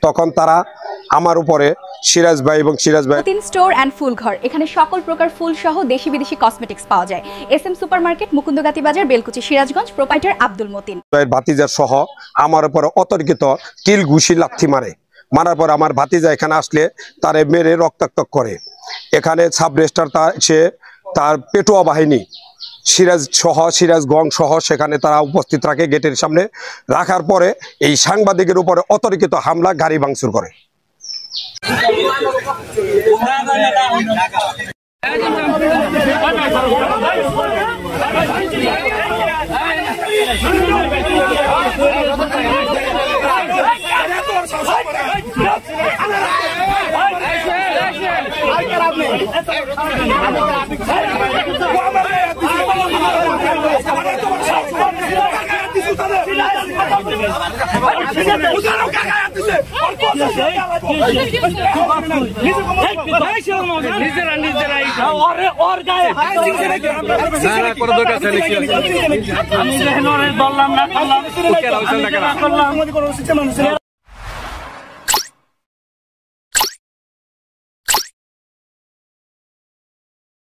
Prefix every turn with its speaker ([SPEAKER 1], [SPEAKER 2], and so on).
[SPEAKER 1] তখন তারা আমার উপরে সিরাজ ভাই এবং সিরাজ ভাই
[SPEAKER 2] স্টোর এন্ড ফুল ঘর, এখানে সকল প্রকার ফুল সহ দেশি বিদেশি কসমেটিক্স পাওয়া যায়। এসএম সুপারমার্কেট, মুকুন্দগাতি বাজার, বেলকুচি, সিরাজগঞ্জ। প্রোপাইটার আব্দুল মতিন।
[SPEAKER 1] ভাতিজার সহ আমার উপরে অতর্কিত কিল ঘুষি লাথি মারার পর আমার ভাতিজা এখানে আসলে তারে মেরে রক্তাক্ত করে। এখানে সাব রেজিস্ট্রার সে তার পেটুয়া বাহিনী সিরাজ সহ সিরাজগঞ্জ সহ সেখানে তারা উপস্থিত রাখে। গেটের সামনে রাখার পরে এই সাংবাদিকের উপরে অতর্কিত হামলা, গাড়ি ভাঙচুর করে।
[SPEAKER 3] বললাম না